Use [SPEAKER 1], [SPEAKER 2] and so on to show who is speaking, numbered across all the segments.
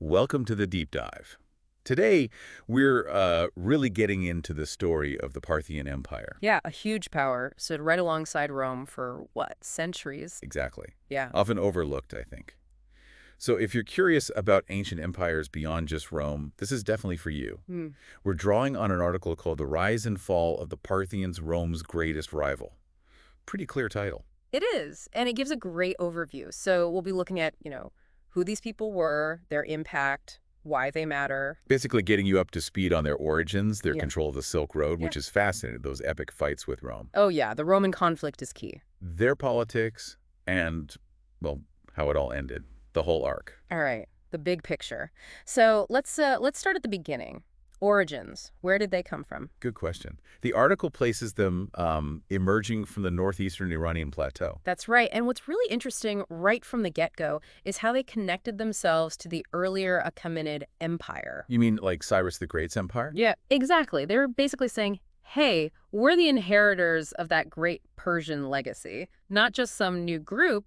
[SPEAKER 1] Welcome to the deep dive. Today, we're really getting into the story of the Parthian Empire.
[SPEAKER 2] Yeah, a huge power stood right alongside Rome for, what, centuries?
[SPEAKER 1] Exactly.
[SPEAKER 2] Yeah.
[SPEAKER 1] Often overlooked, I think. So if you're curious about ancient empires beyond just Rome, this is definitely for you.
[SPEAKER 2] Hmm.
[SPEAKER 1] We're drawing on an article called The Rise and Fall of the Parthians, Rome's Greatest Rival. Pretty clear title.
[SPEAKER 2] It is, and it gives a great overview. So we'll be looking at, who these people were, their impact, why they matter.
[SPEAKER 1] Basically getting you up to speed on their origins, their
[SPEAKER 2] Yeah.
[SPEAKER 1] control of the Silk Road,
[SPEAKER 2] Yeah.
[SPEAKER 1] which is fascinating, those epic fights with Rome.
[SPEAKER 2] Oh, yeah, the Roman conflict is key.
[SPEAKER 1] Their politics, and, well, how it all ended. The whole arc.
[SPEAKER 2] All right, the big picture. So let's start at the beginning. Origins. Where did they come from?
[SPEAKER 1] Good question. The article places them emerging from the northeastern Iranian plateau.
[SPEAKER 2] That's right. And what's really interesting right from the get-go is how they connected themselves to the earlier Achaemenid Empire.
[SPEAKER 1] You mean like Cyrus the Great's empire?
[SPEAKER 2] Yeah, exactly. They were basically saying, hey, we're the inheritors of that great Persian legacy, not just some new group,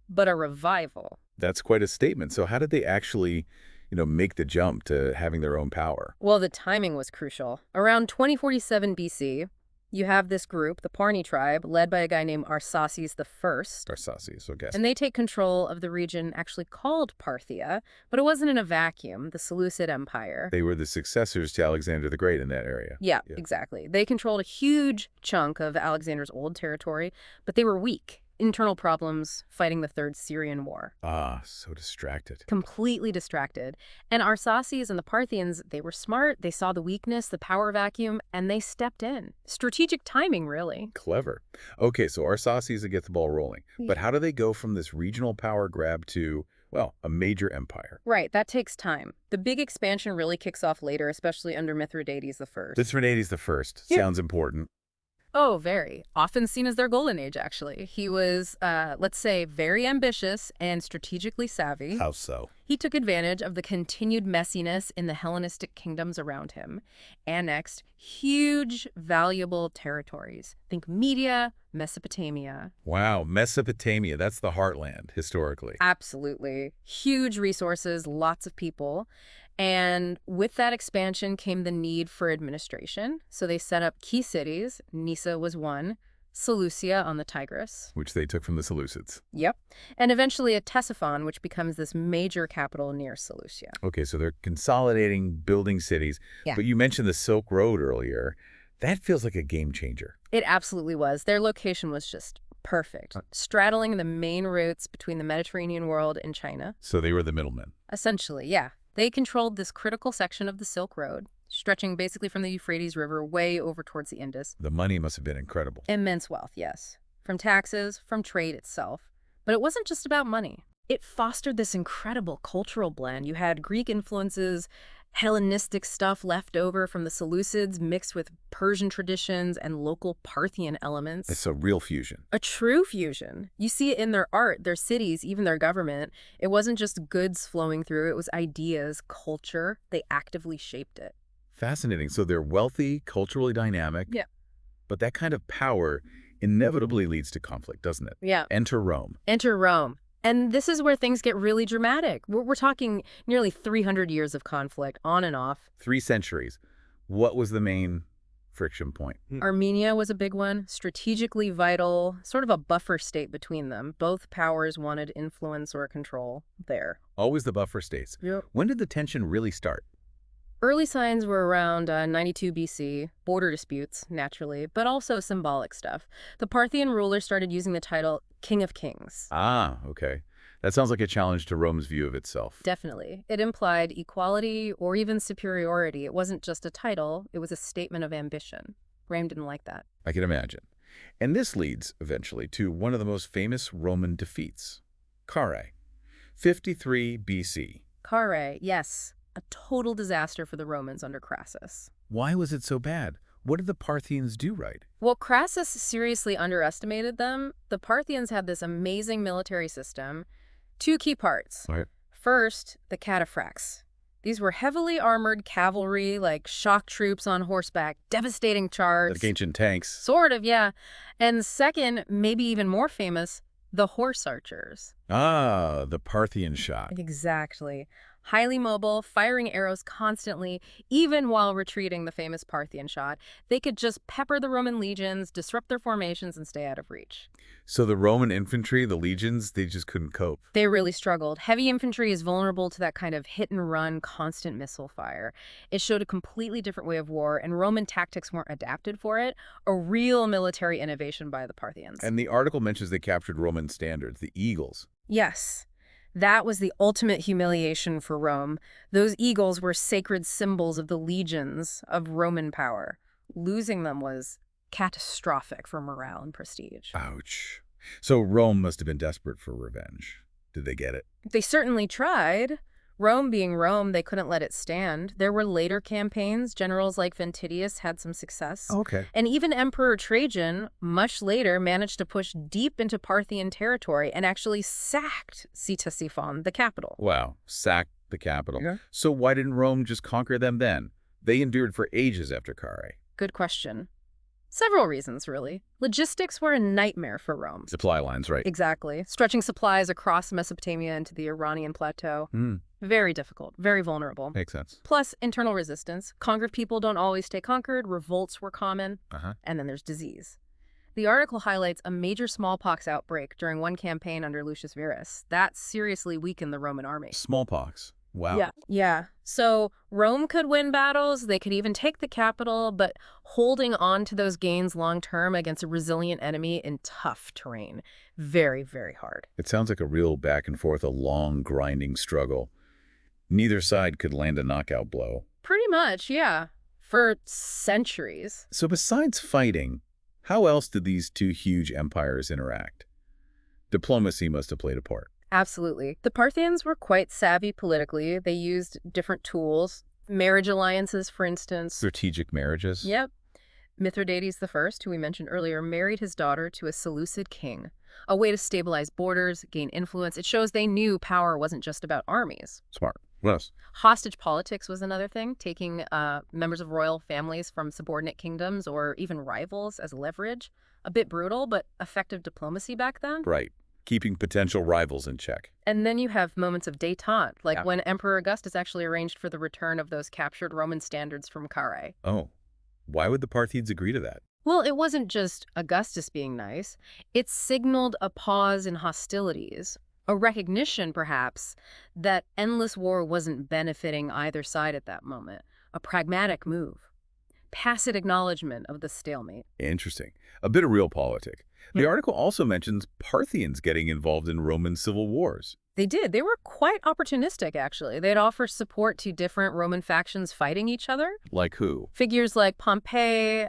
[SPEAKER 2] but a revival.
[SPEAKER 1] That's quite a statement. So how did they actually, make the jump to having their own power?
[SPEAKER 2] Well, the timing was crucial. Around 2047 BC, you have this group, the Parni tribe, led by a guy named Arsaces I.
[SPEAKER 1] Arsaces, okay.
[SPEAKER 2] And they take control of the region actually called Parthia, but it wasn't in a vacuum, the Seleucid Empire.
[SPEAKER 1] They were the successors to Alexander the Great in that area.
[SPEAKER 2] Yeah, exactly. They controlled a huge chunk of Alexander's old territory, but they were weak. Internal problems, fighting the Third Syrian War.
[SPEAKER 1] Ah, so distracted.
[SPEAKER 2] Completely distracted. And Arsaces and the Parthians, they were smart, they saw the weakness, the power vacuum, and they stepped in. Strategic timing, really.
[SPEAKER 1] Clever. Okay, so Arsaces to get the ball rolling. But how do they go from this regional power grab to, well, a major empire?
[SPEAKER 2] Right, that takes time. The big expansion really kicks off later, especially under Mithridates I.
[SPEAKER 1] Mithridates the First.
[SPEAKER 2] Yeah.
[SPEAKER 1] Sounds important.
[SPEAKER 2] Oh, very. Often seen as their golden age, actually. He was, let's say, very ambitious and strategically savvy.
[SPEAKER 1] How so?
[SPEAKER 2] He took advantage of the continued messiness in the Hellenistic kingdoms around him, annexed huge, valuable territories. Think Media, Mesopotamia.
[SPEAKER 1] Wow, Mesopotamia, that's the heartland, historically.
[SPEAKER 2] Absolutely. Huge resources, lots of people. And with that expansion came the need for administration. So they set up key cities. Nisa was one. Seleucia on the Tigris.
[SPEAKER 1] Which they took from the Seleucids.
[SPEAKER 2] Yep. And eventually a Ctesiphon, which becomes this major capital near Seleucia.
[SPEAKER 1] Okay, so they're consolidating, building cities.
[SPEAKER 2] Yeah.
[SPEAKER 1] But you mentioned the Silk Road earlier. That feels like a game changer.
[SPEAKER 2] It absolutely was. Their location was just perfect, straddling the main routes between the Mediterranean world and China.
[SPEAKER 1] So they were the middlemen.
[SPEAKER 2] Essentially, yeah. They controlled this critical section of the Silk Road, stretching basically from the Euphrates River way over towards the Indus.
[SPEAKER 1] The money must have been incredible.
[SPEAKER 2] Immense wealth, yes. From taxes, from trade itself. But it wasn't just about money. It fostered this incredible cultural blend. You had Greek influences, Hellenistic stuff left over from the Seleucids mixed with Persian traditions and local Parthian elements.
[SPEAKER 1] It's a real fusion.
[SPEAKER 2] A true fusion. You see it in their art, their cities, even their government. It wasn't just goods flowing through, it was ideas, culture. They actively shaped it.
[SPEAKER 1] Fascinating. So they're wealthy, culturally dynamic.
[SPEAKER 2] Yeah.
[SPEAKER 1] But that kind of power inevitably leads to conflict, doesn't it?
[SPEAKER 2] Yeah.
[SPEAKER 1] Enter Rome.
[SPEAKER 2] Enter Rome. And this is where things get really dramatic. We're talking nearly 300 years of conflict, on and off.
[SPEAKER 1] 3 centuries. What was the main friction point?
[SPEAKER 2] Armenia was a big one, strategically vital, sort of a buffer state between them. Both powers wanted influence or control there.
[SPEAKER 1] Always the buffer states.
[SPEAKER 2] Yep.
[SPEAKER 1] When did the tension really start?
[SPEAKER 2] Early signs were around 92 BC, border disputes, naturally, but also symbolic stuff. The Parthian ruler started using the title King of Kings.
[SPEAKER 1] Ah, okay. That sounds like a challenge to Rome's view of itself.
[SPEAKER 2] Definitely. It implied equality or even superiority. It wasn't just a title, it was a statement of ambition. Rome didn't like that.
[SPEAKER 1] I can imagine. And this leads, eventually, to one of the most famous Roman defeats, Carrhae, 53 BC.
[SPEAKER 2] Carrhae, yes. A total disaster for the Romans under Crassus.
[SPEAKER 1] Why was it so bad? What did the Parthians do right?
[SPEAKER 2] Well, Crassus seriously underestimated them. The Parthians had this amazing military system. 2 key parts.
[SPEAKER 1] Right.
[SPEAKER 2] First, the cataphracts. These were heavily armored cavalry, like shock troops on horseback, devastating charge.
[SPEAKER 1] Like ancient tanks.
[SPEAKER 2] Sort of, yeah. And second, maybe even more famous, the horse archers.
[SPEAKER 1] Ah, the Parthian shot.
[SPEAKER 2] Exactly. Highly mobile, firing arrows constantly, even while retreating, the famous Parthian shot. They could just pepper the Roman legions, disrupt their formations, and stay out of reach.
[SPEAKER 1] So the Roman infantry, the legions, they just couldn't cope.
[SPEAKER 2] They really struggled. Heavy infantry is vulnerable to that kind of hit-and-run, constant missile fire. It showed a completely different way of war, and Roman tactics weren't adapted for it. A real military innovation by the Parthians.
[SPEAKER 1] And the article mentions they captured Roman standards, the eagles.
[SPEAKER 2] Yes. That was the ultimate humiliation for Rome. Those eagles were sacred symbols of the legions of Roman power. Losing them was catastrophic for morale and prestige.
[SPEAKER 1] Ouch. So Rome must have been desperate for revenge. Did they get it?
[SPEAKER 2] They certainly tried. Rome being Rome, they couldn't let it stand. There were later campaigns. Generals like Ventidius had some success.
[SPEAKER 1] Okay.
[SPEAKER 2] And even Emperor Trajan, much later, managed to push deep into Parthian territory and actually sacked Ctesiphon, the capital.
[SPEAKER 1] Wow. Sacked the capital.
[SPEAKER 2] Yeah.
[SPEAKER 1] So why didn't Rome just conquer them then? They endured for ages after Carrhae.
[SPEAKER 2] Good question. Several reasons, really. Logistics were a nightmare for Rome.
[SPEAKER 1] Supply lines, right?
[SPEAKER 2] Exactly. Stretching supplies across Mesopotamia into the Iranian plateau. Very difficult, very vulnerable.
[SPEAKER 1] Makes sense.
[SPEAKER 2] Plus, internal resistance. Conquered people don't always stay conquered. Revolts were common.
[SPEAKER 1] Uh-huh.
[SPEAKER 2] And then there's disease. The article highlights a major smallpox outbreak during one campaign under Lucius Verus. That seriously weakened the Roman army.
[SPEAKER 1] Smallpox. Wow.
[SPEAKER 2] Yeah. So Rome could win battles, they could even take the capital, but holding on to those gains long-term against a resilient enemy in tough terrain, very, very hard.
[SPEAKER 1] It sounds like a real back and forth, a long, grinding struggle. Neither side could land a knockout blow.
[SPEAKER 2] Pretty much, yeah. For centuries.
[SPEAKER 1] So besides fighting, how else did these two huge empires interact? Diplomacy must have played a part.
[SPEAKER 2] Absolutely. The Parthians were quite savvy politically. They used different tools, marriage alliances, for instance.
[SPEAKER 1] Strategic marriages?
[SPEAKER 2] Yep. Mithridates I, who we mentioned earlier, married his daughter to a Seleucid king, a way to stabilize borders, gain influence. It shows they knew power wasn't just about armies.
[SPEAKER 1] Smart. What else?
[SPEAKER 2] Hostage politics was another thing, taking members of royal families from subordinate kingdoms or even rivals as leverage. A bit brutal, but effective diplomacy back then.
[SPEAKER 1] Right. Keeping potential rivals in check.
[SPEAKER 2] And then you have moments of détente, like when Emperor Augustus actually arranged for the return of those captured Roman standards from Carrhae.
[SPEAKER 1] Oh, why would the Parthians agree to that?
[SPEAKER 2] Well, it wasn't just Augustus being nice. It signaled a pause in hostilities, a recognition, perhaps, that endless war wasn't benefiting either side at that moment. A pragmatic move. Tacit acknowledgement of the stalemate.
[SPEAKER 1] Interesting. A bit of realpolitik. The article also mentions Parthians getting involved in Roman civil wars.
[SPEAKER 2] They did. They were quite opportunistic, actually. They'd offer support to different Roman factions fighting each other.
[SPEAKER 1] Like who?
[SPEAKER 2] Figures like Pompey,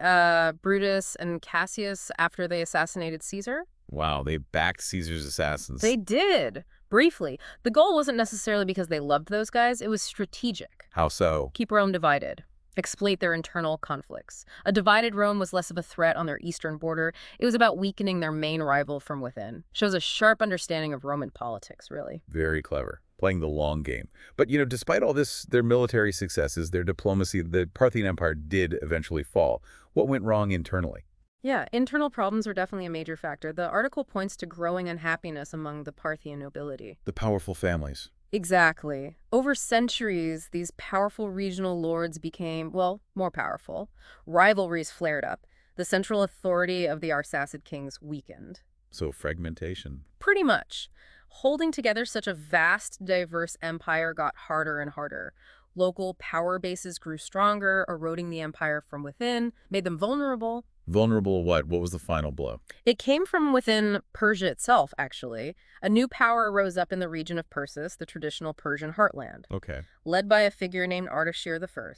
[SPEAKER 2] Brutus, and Cassius after they assassinated Caesar.
[SPEAKER 1] Wow, they backed Caesar's assassins.
[SPEAKER 2] They did. Briefly. The goal wasn't necessarily because they loved those guys. It was strategic.
[SPEAKER 1] How so?
[SPEAKER 2] Keep Rome divided. Exploit their internal conflicts. A divided Rome was less of a threat on their eastern border. It was about weakening their main rival from within. Shows a sharp understanding of Roman politics, really.
[SPEAKER 1] Very clever. Playing the long game. But, despite all this, their military successes, their diplomacy, the Parthian Empire did eventually fall. What went wrong internally?
[SPEAKER 2] Yeah, internal problems were definitely a major factor. The article points to growing unhappiness among the Parthian nobility.
[SPEAKER 1] The powerful families.
[SPEAKER 2] Exactly. Over centuries, these powerful regional lords became, well, more powerful. Rivalries flared up. The central authority of the Arsacid kings weakened.
[SPEAKER 1] So fragmentation.
[SPEAKER 2] Pretty much. Holding together such a vast, diverse empire got harder and harder. Local power bases grew stronger, eroding the empire from within, made them vulnerable.
[SPEAKER 1] Vulnerable what? What was the final blow?
[SPEAKER 2] It came from within Persia itself, actually. A new power rose up in the region of Persis, the traditional Persian heartland.
[SPEAKER 1] Okay.
[SPEAKER 2] Led by a figure named Ardashir I.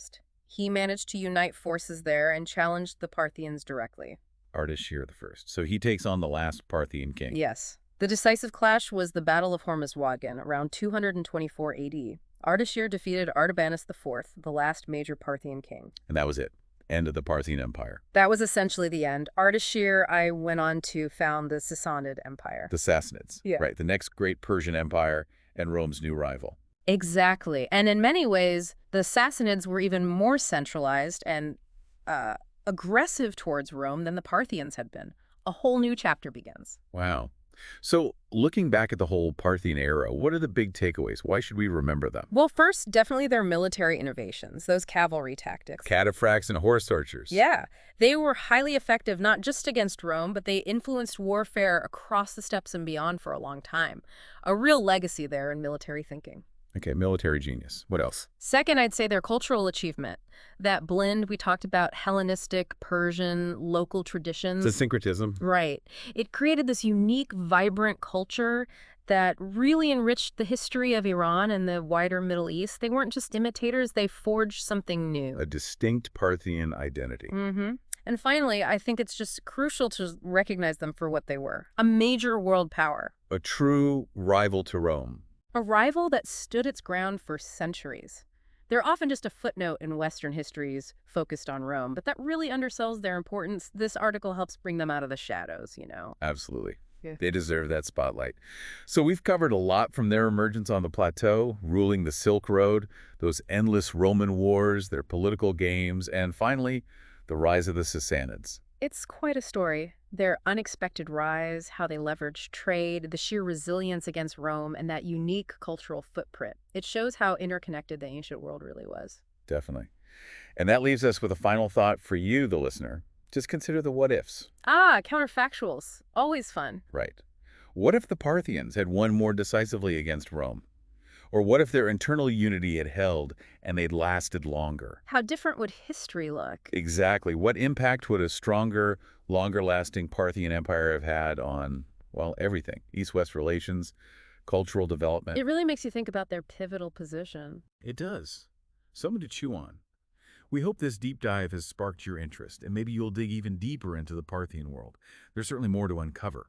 [SPEAKER 2] He managed to unite forces there and challenged the Parthians directly.
[SPEAKER 1] Ardashir I. So he takes on the last Parthian king.
[SPEAKER 2] Yes. The decisive clash was the Battle of Hormizwagan, around 224 AD. Ardashir defeated Artabanus IV, the last major Parthian king.
[SPEAKER 1] And that was it. End of the Parthian Empire.
[SPEAKER 2] That was essentially the end. Ardashir, I went on to found the Sassanid Empire.
[SPEAKER 1] The Sassanids.
[SPEAKER 2] Yeah.
[SPEAKER 1] Right, the next great Persian Empire and Rome's new rival.
[SPEAKER 2] Exactly. And in many ways, the Sassanids were even more centralized and aggressive towards Rome than the Parthians had been. A whole new chapter begins.
[SPEAKER 1] Wow. So, looking back at the whole Parthian era, what are the big takeaways? Why should we remember them?
[SPEAKER 2] Well, first, definitely their military innovations, those cavalry tactics.
[SPEAKER 1] Cataphracts and horse tortures.
[SPEAKER 2] Yeah, they were highly effective not just against Rome, but they influenced warfare across the steppes and beyond for a long time. A real legacy there in military thinking.
[SPEAKER 1] Okay, military genius. What else?
[SPEAKER 2] Second, I'd say their cultural achievement. That blend we talked about, Hellenistic, Persian, local
[SPEAKER 1] The
[SPEAKER 2] traditions.
[SPEAKER 1] syncretism.
[SPEAKER 2] Right. It created this unique, vibrant culture that really enriched the history of Iran and the wider Middle East. They weren't just imitators, they forged something new.
[SPEAKER 1] A distinct Parthian identity.
[SPEAKER 2] Mm-hmm. And finally, I think it's just crucial to recognize them for what they were. A major world power.
[SPEAKER 1] A true rival to Rome.
[SPEAKER 2] A rival that stood its ground for centuries. They're often just a footnote in Western histories focused on Rome, but that really undersells their importance. This article helps bring them out of the shadows.
[SPEAKER 1] Absolutely.
[SPEAKER 2] Yeah.
[SPEAKER 1] They deserve that spotlight. So we've covered a lot from their emergence on the plateau, ruling the Silk Road, those endless Roman wars, their political games, and finally, the rise of the Sassanids.
[SPEAKER 2] It's quite a story. Their unexpected rise, how they leveraged trade, the sheer resilience against Rome, and that unique cultural footprint. It shows how interconnected the ancient world really was.
[SPEAKER 1] Definitely. And that leaves us with a final thought for you, the listener. Just consider the what-ifs.
[SPEAKER 2] Counterfactuals. Always fun.
[SPEAKER 1] Right. What if the Parthians had won more decisively against Rome? Or what if their internal unity had held and they'd lasted longer?
[SPEAKER 2] How different would history look?
[SPEAKER 1] Exactly. What impact would a stronger, longer-lasting Parthian Empire have had on, well, everything? East-West relations, cultural development.
[SPEAKER 2] It really makes you think about their pivotal position.
[SPEAKER 1] It does. Something to chew on. We hope this deep dive has sparked your interest, and maybe you'll dig even deeper into the Parthian world. There's certainly more to uncover.